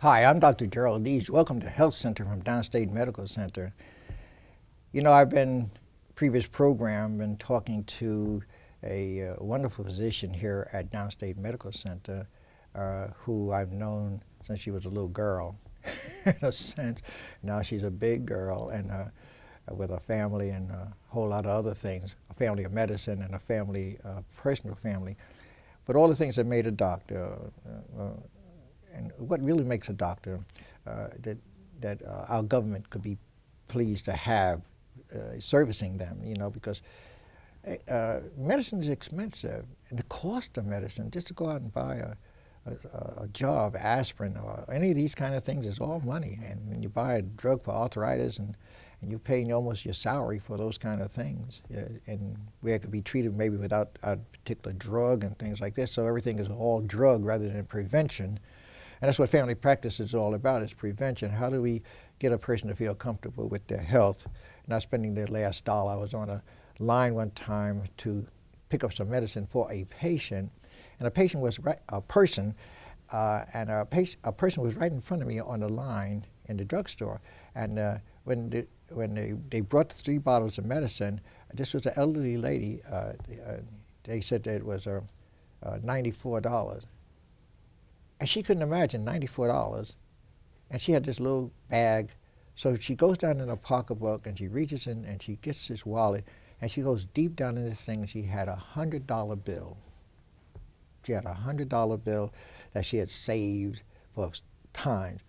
Hi, I'm Dr. Gerald Deas. Welcome to Health Center from Downstate Medical Center. You know, I've been, previous program, been talking to a wonderful physician here at Downstate Medical Center who I've known since she was a little girl, in a sense. Now she's a big girl and with a family and a whole lot of other things, a family of medicine and a family, personal family. But all the things that made a doctor, and what really makes a doctor, that our government could be pleased to have servicing them, you know, because medicine is expensive, and the cost of medicine, just to go out and buy a jar of aspirin or any of these kind of things is all money. And when you buy a drug for arthritis and you're paying almost your salary for those kind of things, and where it could be treated maybe without a particular drug and things like this, so everything is all drug rather than prevention. And that's what family practice is all about, is prevention. How do we get a person to feel comfortable with their health, not spending their last dollar? I was on a line one time to pick up some medicine for a patient, and a person was a person was right in front of me on the line in the drugstore. And when they brought the 3 bottles of medicine, this was an elderly lady. They said that it was $94. And she couldn't imagine $94. And she had this little bag. So she goes down in her pocketbook and she reaches in and she gets this wallet and she goes deep down in this thing and she had a $100 bill. She had a $100 bill that she had saved for times.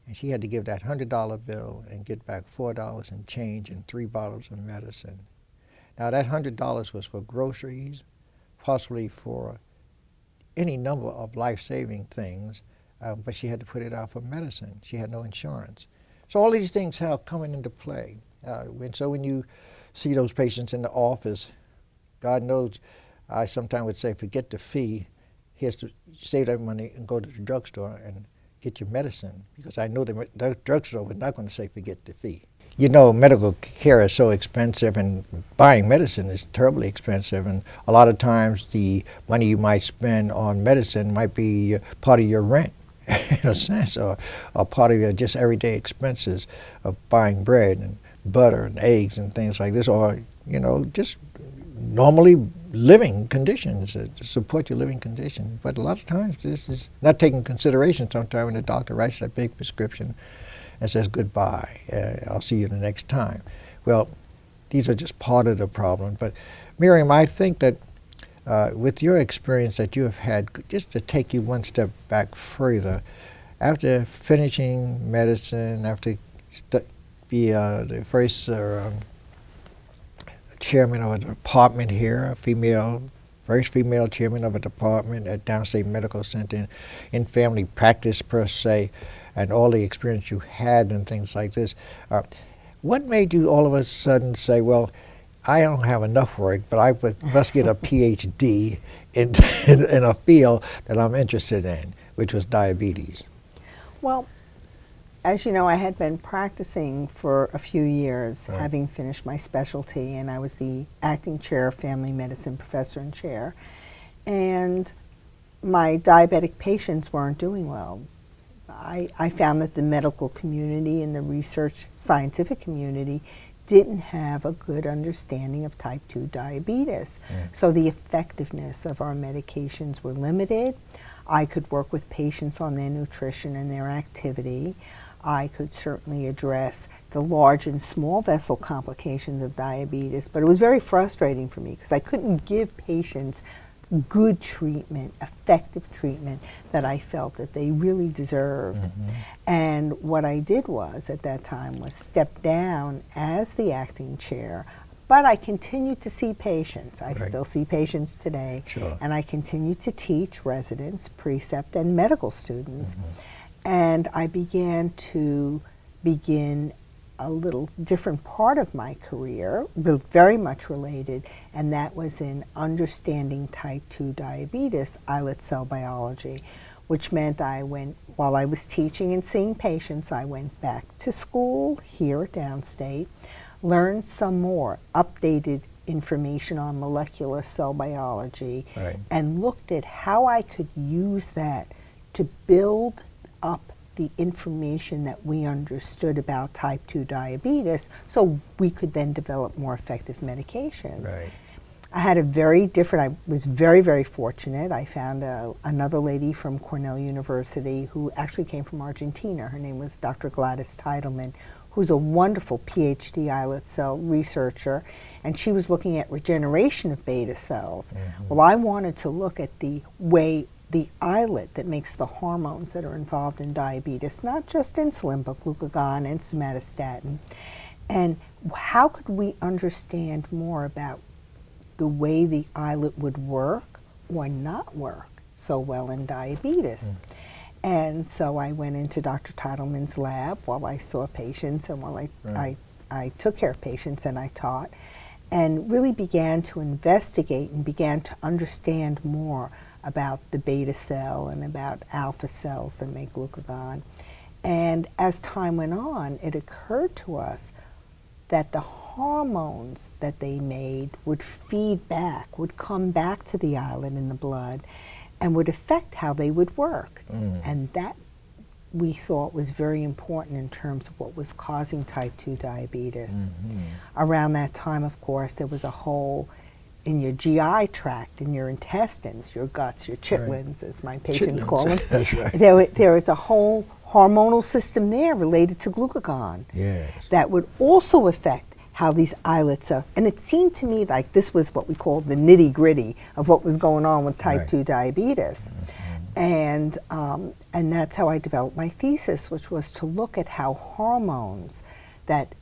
And she had to give that $100 bill and get back $4 and change and 3 bottles of medicine. Now that $100 was for groceries, possibly for any number of life-saving things, but she had to put it out for medicine. She had no insurance. So all these things have coming into play. So when you see those patients in the office, God knows, I sometimes would say, forget the fee. He has to save that money and go to the drugstore and get your medicine, because I know the drugstore was not going to say forget the fee. You know, medical care is so expensive, and buying medicine is terribly expensive, and a lot of times the money you might spend on medicine might be part of your rent, in a sense, or part of your just everyday expenses of buying bread and butter and eggs and things like this, or, you know, just normally living conditions to support your living conditions. But a lot of times this is not taken into consideration sometimes when the doctor writes that big prescription and says goodbye, I'll see you the next time. Well, these are just part of the problem. But Miriam, I think that with your experience that you have had, just to take you one step back further, after finishing medicine, after be the first chairman of a department here, first female chairman of a department at Downstate Medical Center in family practice per se, and all the experience you had and things like this. What made you all of a sudden say, well, I don't have enough work, but I must get a PhD in a field that I'm interested in, which was diabetes? Well, as you know, I had been practicing for a few years, Right. having finished my specialty, and I was the acting chair of family medicine, professor and chair. And my diabetic patients weren't doing well. I found that the medical community and the research scientific community didn't have a good understanding of type 2 diabetes. So the effectiveness of our medications were limited. I could work with patients on their nutrition and their activity. I could certainly address the large and small vessel complications of diabetes, but it was very frustrating for me because I couldn't give patients good treatment, effective treatment that I felt that they really deserved. And what I did was, at that time, was step down as the acting chair, but I continued to see patients. I Right. still see patients today, Sure. and I continue to teach residents, precept, and medical students. And I began a little different part of my career, very much related, and that was in understanding type 2 diabetes, islet cell biology, which meant while I was teaching and seeing patients, I went back to school here at Downstate, learned some more updated information on molecular cell biology, Right. and looked at how I could use that to build up the information that we understood about type 2 diabetes so we could then develop more effective medications. Right. I was very, very fortunate. I found another lady from Cornell University who actually came from Argentina. Her name was Dr. Gladys Titleman, who's a wonderful PhD islet cell researcher, and she was looking at regeneration of beta cells. Well, I wanted to look at the way the islet that makes the hormones that are involved in diabetes, not just insulin, but glucagon and somatostatin. And how could we understand more about the way the islet would work or not work so well in diabetes? And so I went into Dr. Titleman's lab while I saw patients and while I took care of patients and I taught, and really began to investigate and began to understand more about the beta cell and about alpha cells that make glucagon. And as time went on, it occurred to us that the hormones that they made would feed back, would come back to the islet in the blood, and would affect how they would work. And that we thought was very important in terms of what was causing type 2 diabetes. Around that time, of course, there was a hole in your GI tract, in your intestines, your guts, your chitlins, as my patients call them. That's right. There was a whole hormonal system there related to glucagon that would also affect how these islets are. And it seemed to me like this was what we call the nitty-gritty of what was going on with type 2 diabetes. And that's how I developed my thesis, which was to look at how hormones that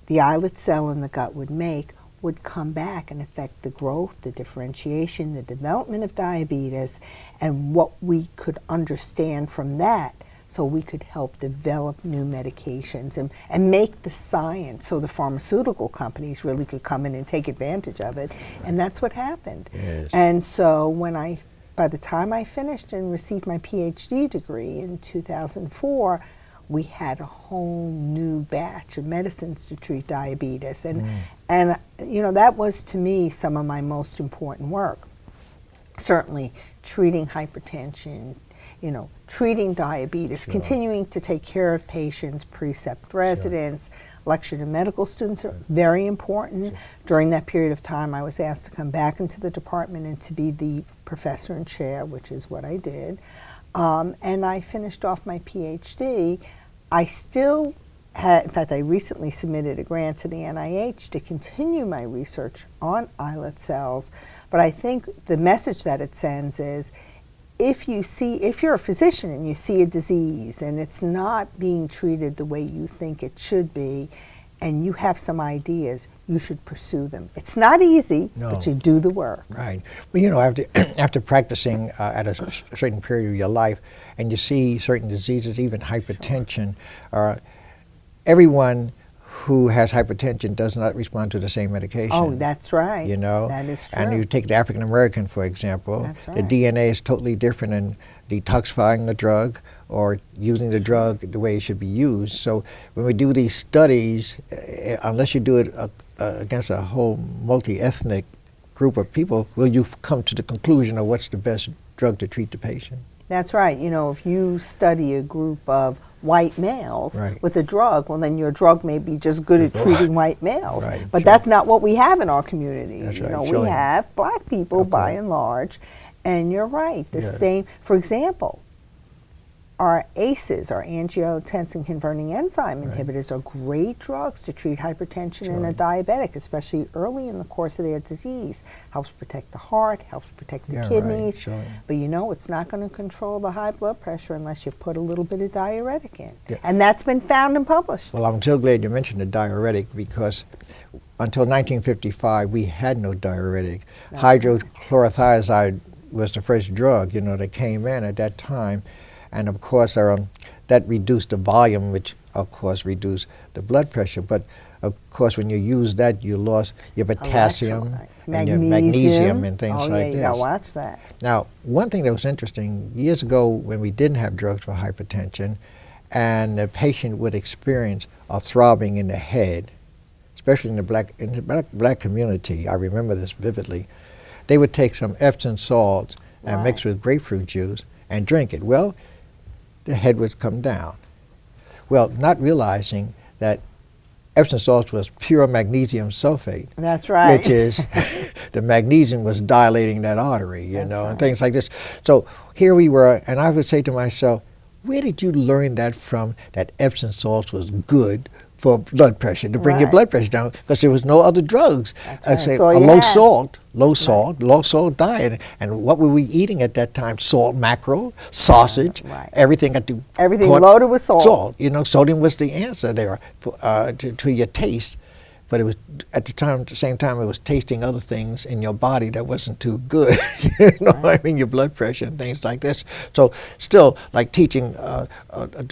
the islet cell in the gut would make would come back and affect the growth, the differentiation, the development of diabetes, and what we could understand from that so we could help develop new medications and make the science so the pharmaceutical companies really could come in and take advantage of it. And that's what happened. And so by the time I finished and received my PhD degree in 2004, we had a whole new batch of medicines to treat diabetes. And you know, that was to me some of my most important work. Certainly treating hypertension, you know, treating diabetes, continuing to take care of patients, precept residents, lecture to medical students are very important. During that period of time, I was asked to come back into the department and to be the professor and chair, which is what I did. And I finished off my PhD. I still had, in fact, I recently submitted a grant to the NIH to continue my research on islet cells. But I think the message that it sends is, if you're a physician and you see a disease and it's not being treated the way you think it should be, and you have some ideas, you should pursue them. It's not easy, but you do the work. Right. Well, you know, after practicing at a certain period of your life, and you see certain diseases, even hypertension, everyone who has hypertension does not respond to the same medication. Oh, that's right. You know? That is true. And you take the African American, for example. That's right. The DNA is totally different in detoxifying the drug or using the drug the way it should be used. So when we do these studies, unless you do it against a whole multi-ethnic group of people, will you come to the conclusion of what's the best drug to treat the patient? That's right. You know, if you study a group of white males with a drug, well, then your drug may be just good at treating white males. But that's not what we have in our community. That's you know, we have black people by and large, and you're right. The same, for example, our ACEs, our angiotensin converting enzyme inhibitors, are great drugs to treat hypertension in a diabetic, especially early in the course of their disease. Helps protect the heart, helps protect the kidneys. But you know, it's not going to control the high blood pressure unless you put a little bit of diuretic in. And that's been found and published. Well, I'm so glad you mentioned the diuretic, because until 1955, we had no diuretic. Hydrochlorothiazide was the first drug, you know, that came in at that time. And of course, that reduced the volume, which of course reduced the blood pressure. But of course, when you use that, you lost your potassium and your magnesium and things like this. You gotta watch that. Now, one thing that was interesting, years ago when we didn't have drugs for hypertension, and the patient would experience a throbbing in the head, especially in the black community, I remember this vividly, they would take some Epsom salts and mix with grapefruit juice and drink it. Well, the head would come down. Well, not realizing that Epsom salts was pure magnesium sulfate. That's right. Which is, the magnesium was dilating that artery, you know, and things like this. So here we were, and I would say to myself, where did you learn that from, that Epsom salts was good for blood pressure, to bring your blood pressure down, because there was no other drugs. That's Say right. a low salt diet. And what were we eating at that time? Salt mackerel, sausage, everything loaded with salt. You know, sodium was the answer there to your taste. But it was at the same time, it was tasting other things in your body that wasn't too good. You know, I mean, your blood pressure and things like this. So still, like teaching to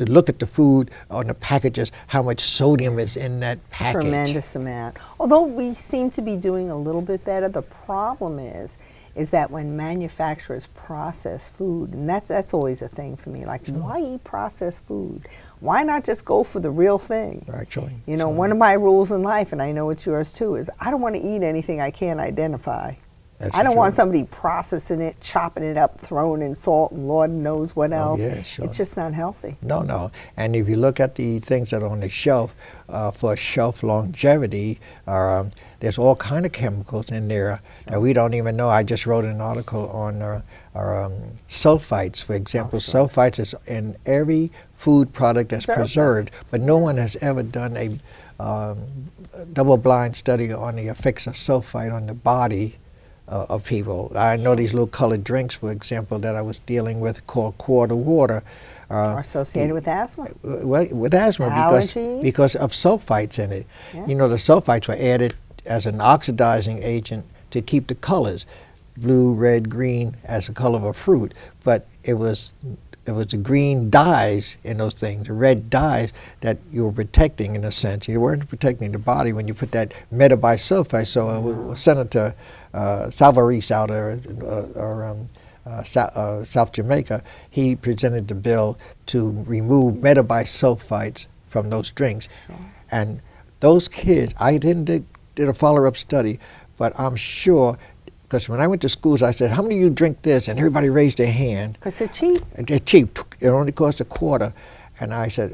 look at the food on the packages, how much sodium is in that package. Tremendous amount. Although we seem to be doing a little bit better, the problem is that when manufacturers process food, and that's always a thing for me, like, why eat processed food? Why not just go for the real thing? Actually. You know, one of my rules in life, and I know it's yours too, is I don't want to eat anything I can't identify. I don't want somebody processing it, chopping it up, throwing in salt, and Lord knows what else. Yeah, sure. It's just not healthy. No. And if you look at the things that are on the shelf for shelf longevity, there's all kind of chemicals in there that we don't even know. I just wrote an article on sulfites, for example. Sulfites is in every food product that's preserved, but no one has ever done a double-blind study on the effects of sulfite on the body of people. I know these little colored drinks, for example, that I was dealing with called quarter water. Are associated with asthma? Well, with asthma, because of sulfites in it. Yeah. You know, the sulfites were added as an oxidizing agent to keep the colors, blue, red, green, as the color of a fruit. But it was the green dyes in those things, the red dyes that you were protecting, in a sense. You weren't protecting the body when you put that metabisulfite. So Senator Salvarez out South Jamaica, he presented the bill to remove metabisulfites from those drinks. And those kids, I did a follow-up study, but I'm sure, because when I went to schools, I said, how many of you drink this? And everybody raised their hand. Because they're cheap. They're cheap. It only costs $0.25. And I said,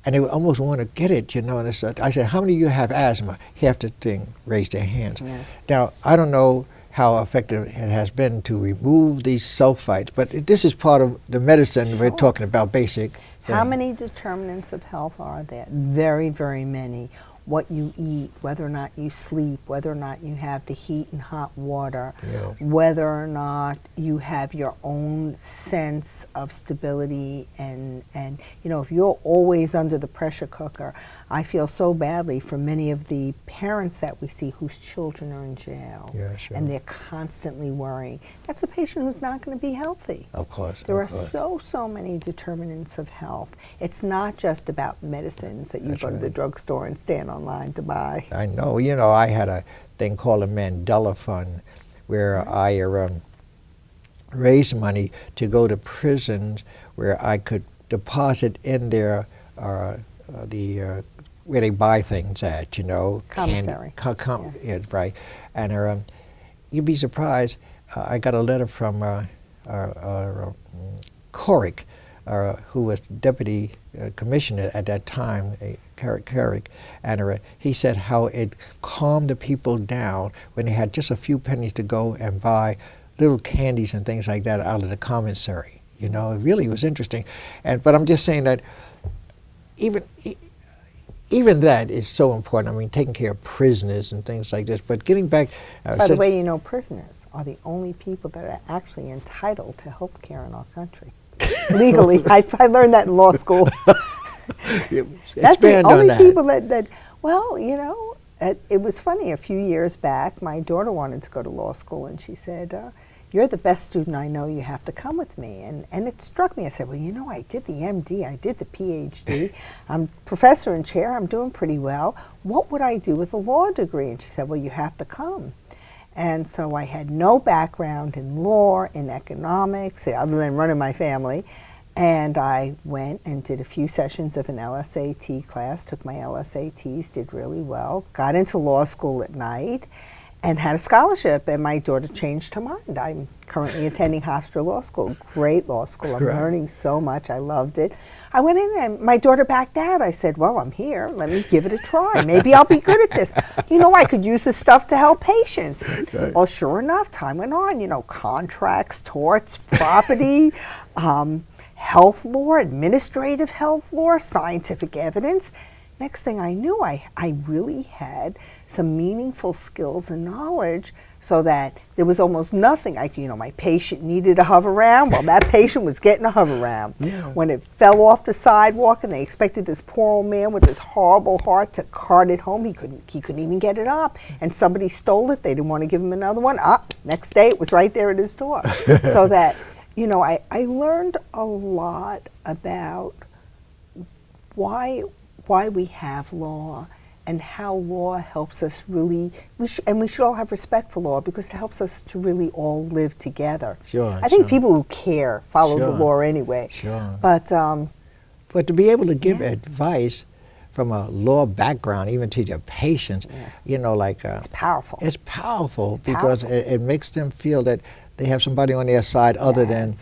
and they would almost want to get it, you know. And I said, how many of you have asthma? Half the thing raised their hands. Yeah. Now, I don't know how effective it has been to remove these sulfites, but this is part of the medicine we're talking about, basic. How many determinants of health are there? Very, very many. What you eat, whether or not you sleep, whether or not you have the heat and hot water, whether or not you have your own sense of stability, and you know, if you're always under the pressure cooker, I feel so badly for many of the parents that we see whose children are in jail, and they're constantly worrying. That's a patient who's not going to be healthy. Of course. There are so many determinants of health. It's not just about medicines that you go to the drugstore and stand online to buy. I know. You know, I had a thing called a Mandela Fund, where I raised money to go to prisons where I could deposit in there where they buy things at, you know. Commissary. Yeah, right. And you'd be surprised, I got a letter from Corrick, who was deputy commissioner at that time, Carrick, and he said how it calmed the people down when they had just a few pennies to go and buy little candies and things like that out of the commissary. You know, it really was interesting. But I'm just saying that even that is so important. I mean, taking care of prisoners and things like this. But getting back... By the way, you know, prisoners are the only people that are actually entitled to health care in our country. Legally. I learned that in law school. That's the only people that, well, you know, it was funny. A few years back, my daughter wanted to go to law school, and she said, you're the best student I know, you have to come with me. And it struck me. I said, well, you know, I did the MD, I did the PhD, I'm professor and chair, I'm doing pretty well. What would I do with a law degree? And she said, well, you have to come. And so I had no background in law, in economics, other than running my family. And I went and did a few sessions of an LSAT class, took my LSATs, did really well, got into law school at night. and had a scholarship, and my daughter changed her mind. I'm currently attending Hofstra Law School, great law school. I'm learning so much. I loved it. I went in and my daughter backed out. I said, well, I'm here. Let me give it a try. Maybe I'll be good at this. You know, I could use this stuff to help patients. Right. Well, sure enough, time went on. You know, contracts, torts, property, health law, administrative health law, scientific evidence. Next thing I knew, I really had some meaningful skills and knowledge, so that there was almost nothing. You know, my patient needed a hover-round. Well, that patient was getting a hover-round. Yeah. When it fell off the sidewalk and they expected this poor old man with this horrible heart to cart it home, he couldn't even get it up. And somebody stole it. They didn't want to give him another one. Next day it was right there at his door. So that, you know, I learned a lot about why we have law, and how law helps us really, and we should all have respect for law, because it helps us to really all live together. Sure. I think people who care follow the law anyway. Sure. But to be able to give advice from a law background, even to your patients, you know, like it's powerful. It's powerful because it makes them feel that they have somebody on their side other than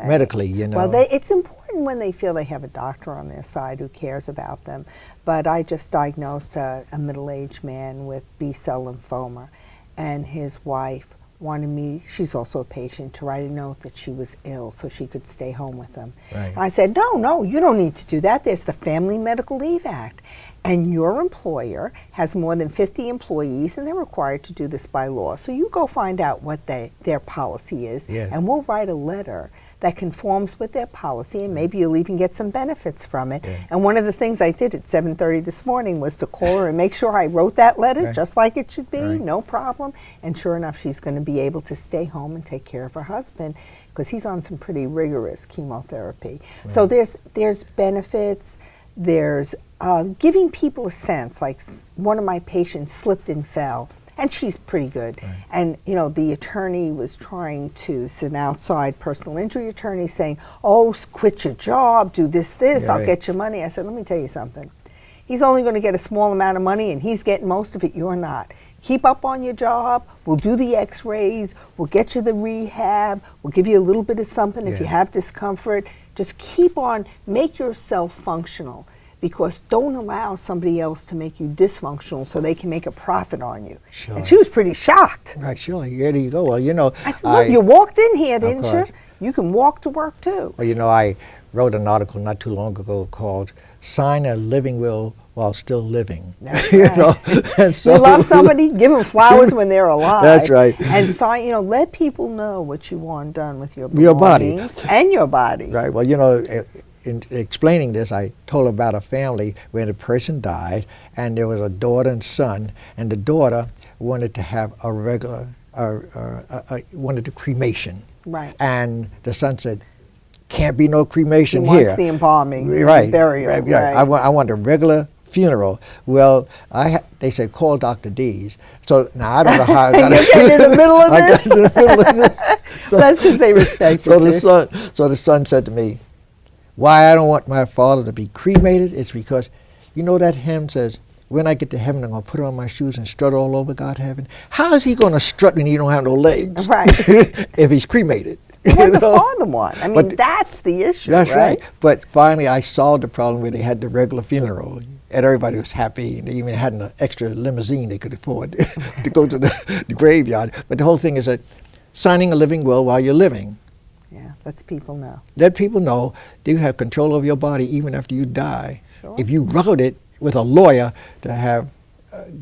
medically, you know. Well, it's important when they feel they have a doctor on their side who cares about them. But I just diagnosed a middle-aged man with B-cell lymphoma, and his wife wanted me, she's also a patient, to write a note that she was ill so she could stay home with them. Right. And I said, no, you don't need to do that. There's the Family Medical Leave Act. And your employer has more than 50 employees, and they're required to do this by law. So you go find out what their policy is, and we'll write a letter that conforms with their policy, and maybe you'll even get some benefits from it. And one of the things I did at 7:30 this morning was to call her and make sure I wrote that letter just like it should be, no problem. And sure enough, she's going to be able to stay home and take care of her husband, because he's on some pretty rigorous chemotherapy. So there's benefits. There's giving people a sense, like one of my patients slipped and fell, and she's pretty good. And, you know, the attorney was trying to, it's an outside personal injury attorney, saying, oh, quit your job, do this, I'll get you money. I said, let me tell you something. He's only going to get a small amount of money, and he's getting most of it. You're not. Keep up on your job. We'll do the x-rays. We'll get you the rehab. We'll give you a little bit of something if you have discomfort. Just keep on, make yourself functional, because don't allow somebody else to make you dysfunctional so they can make a profit on you. Sure. And she was pretty shocked. Right, sure. There you go. Well, you know, I said, look, you walked in here, didn't you? course. You can walk to work too. Well, you know, I wrote an article not too long ago called "Sign a Living Will While Still Living." That's you right. know, and so You love somebody, give them flowers when they're alive. That's right. And sign, you know, let people know what you want done with your body and your body. Right. Well, you know, in explaining this, I told about a family where the person died, and there was a daughter and son, and the daughter wanted to have a regular, wanted the cremation. Right. And the son said, can't be no cremation He here. wants the embalming, Right. burial. Right. Yeah. I want a regular funeral. Well, they said, call Dr. Deas. So now I don't know how I got You're getting in the middle of I this? got in the middle of this. So, That's because they respect so you. the son said to me, why I don't want my father to be cremated is because, you know that hymn says, when I get to heaven, I'm going to put on my shoes and strut all over God's heaven. How is he going to strut when he don't have no legs? Right. If he's cremated. What the father want? I mean, that's the issue, That's right? But finally, I solved the problem where they had the regular funeral, and everybody was happy, and they even had an extra limousine they could afford to go to the graveyard. But the whole thing is that signing a living will while you're living. Yeah, lets people know. Let people know that you have control over your body even after you die. Sure. If you wrote it with a lawyer to have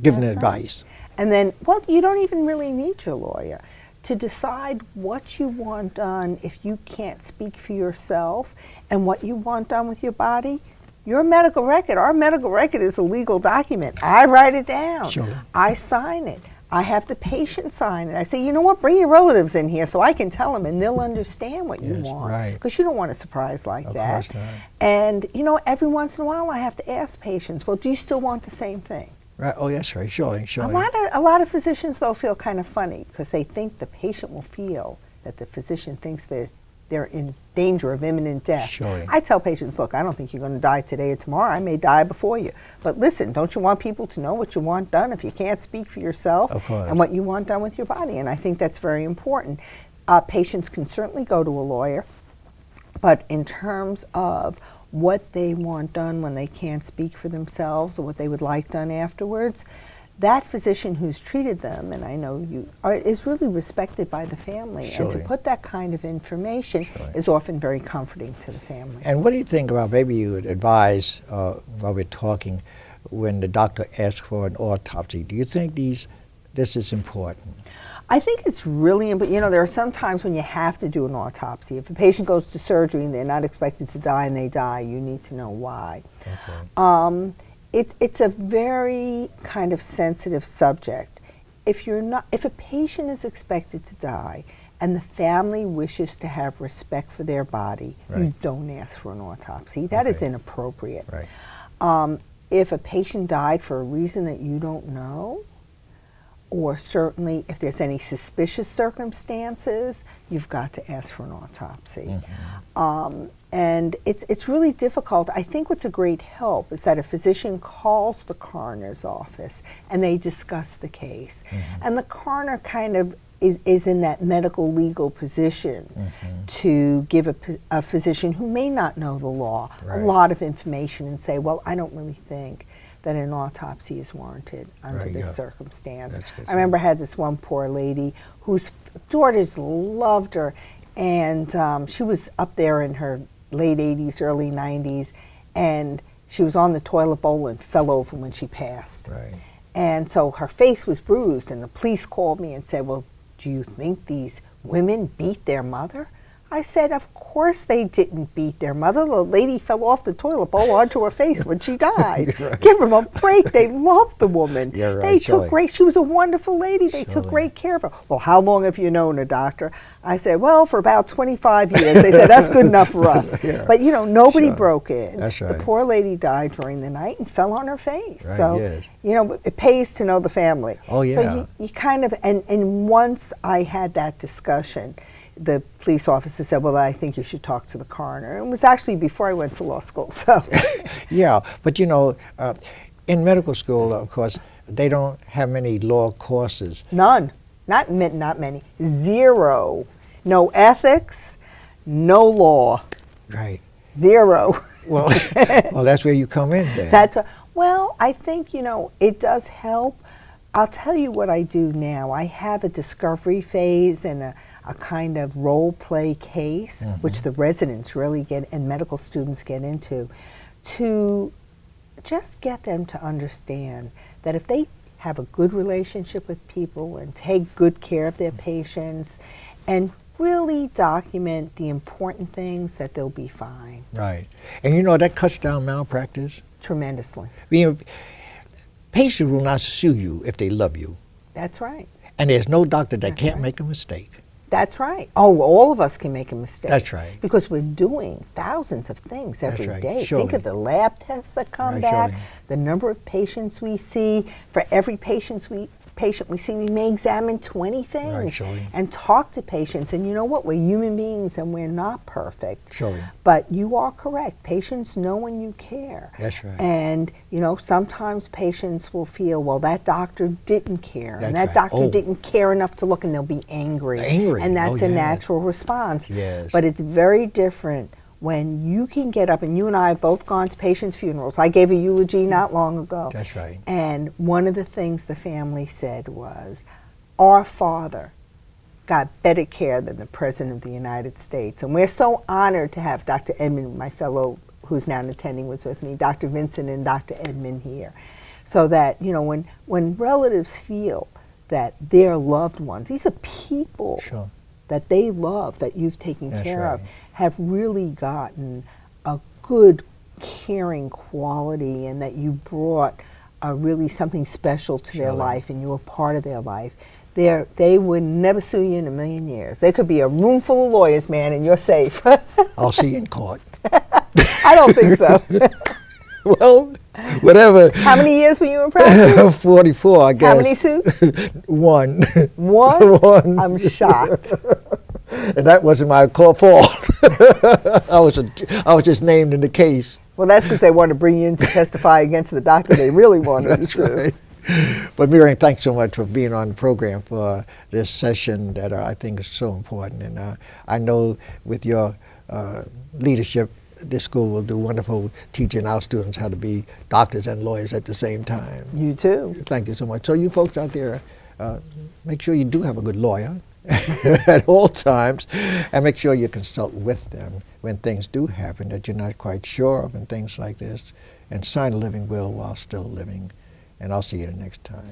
given advice. And then, well, you don't even really need your lawyer to decide what you want done if you can't speak for yourself, and what you want done with your body. Your medical record, our medical record is a legal document. I write it down. Sure. I sign it. I have the patient sign it. I say, you know what, bring your relatives in here so I can tell them, and they'll understand what you want. Right. Because you don't want a surprise like that. Of course not. And, you know, every once in a while I have to ask patients, well, do you still want the same thing? Right. Oh, yes, right. Surely. A lot of physicians, though, feel kind of funny because they think the patient will feel that the physician thinks they're they're in danger of imminent death. Surely. I tell patients, look, I don't think you're going to die today or tomorrow. I may die before you. But listen, don't you want people to know what you want done if you can't speak for yourself? Of course. And what you want done with your body? And I think that's very important. Patients can certainly go to a lawyer, but in terms of what they want done when they can't speak for themselves or what they would like done afterwards, that physician who's treated them, and I know you are, is really respected by the family. Surely. And to put that kind of information Surely. is often very comforting to the family. And what do you think about, maybe you would advise, while we're talking, when the doctor asks for an autopsy, do you think this is important? I think it's really important. You know, there are some times when you have to do an autopsy. If a patient goes to surgery and they're not expected to die and they die, you need to know why. Okay. It's a very kind of sensitive subject. If a patient is expected to die and the family wishes to have respect for their body, Right. you don't ask for an autopsy. That is Okay. inappropriate. Right. If a patient died for a reason that you don't know, or certainly if there's any suspicious circumstances, you've got to ask for an autopsy. And it's really difficult. I think what's a great help is that a physician calls the coroner's office and they discuss the case. And the coroner kind of is in that medical legal position to give a physician who may not know the law Right. a lot of information and say, well, I don't really think that an autopsy is warranted under Right, this yeah. circumstance. That's good. I remember I had this one poor lady whose daughters loved her, and she was up there in her late 80s, early 90s, and she was on the toilet bowl and fell over when she passed. Right. And so her face was bruised, and the police called me and said, well, do you think these women beat their mother? I said, of course they didn't beat their mother. The lady fell off the toilet bowl onto her face when she died. Right. Give them a break. They loved the woman. You're right, They surely. took great, she was a wonderful lady. They took Surely. great care of her. Well, how long have you known her, doctor? I said, well, for about 25 years. They said, that's good enough for us. Yeah. But, you know, nobody Sure. broke in. That's right. The poor lady died during the night and fell on her face. Right, So, yes. you know, it pays to know the family. Oh, yeah. So you kind of, and once I had that discussion, the police officer said, well, I think you should talk to the coroner. And it was actually before I went to law school, so. Yeah, but you know, in medical school, of course, they don't have many law courses. None. Not many. Zero. No ethics, no law. Right. Zero. Well, well, that's where you come in then. Well, I think, you know, it does help. I'll tell you what I do now. I have a discovery phase and a kind of role play case, which the residents really get and medical students get into, to just get them to understand that if they have a good relationship with people and take good care of their patients and really document the important things, that they'll be fine. Right. And you know, that cuts down malpractice. Tremendously. I mean, patients will not sue you if they love you. That's right. And there's no doctor that That's can't right. make a mistake. That's right. Oh, all of us can make a mistake. That's right. Because we're doing thousands of things every That's right. day. Surely. Think of the lab tests that come Right, back, surely. the number of patients we see. For every patient we see, we may examine 20 things Right, surely. and talk to patients. And you know what? We're human beings and we're not perfect. Surely. But you are correct. Patients know when you care. That's right. And, you know, sometimes patients will feel, well, that doctor didn't care. And That's that right. doctor Oh. didn't care enough to look, and they'll be angry. Angry. And that's Oh, a yes. natural response. Yes. But it's very different when you can get up, and you and I have both gone to patients' funerals. I gave a eulogy not long ago. That's right. And one of the things the family said was, our father got better care than the President of the United States. And we're so honored to have Dr. Edmund, my fellow who's now attending was with me, Dr. Vincent and Dr. Edmund here. So that, you know, when relatives feel that their loved ones, these are people Sure. that they love, that you've taken That's care of, right. have really gotten a good caring quality, and that you brought really something special to their Surely. life and you were part of their life. They would never sue you in a million years. There could be a room full of lawyers, man, and you're safe. I'll see you in court. I don't think so. Well, whatever. How many years were you in practice? 44, I guess. How many suits? One. One? One. I'm shocked. And that wasn't my fault. I was just named in the case. Well, that's because they want to bring you in to testify against the doctor they really wanted That's to sue. right. But Miriam, thanks so much for being on the program for this session that I think is so important. And I know with your leadership, this school will do wonderful teaching our students how to be doctors and lawyers at the same time. You too. Thank you so much. So you folks out there, make sure you do have a good lawyer at all times, and make sure you consult with them when things do happen that you're not quite sure of and things like this, and sign a living will while still living. And I'll see you the next time.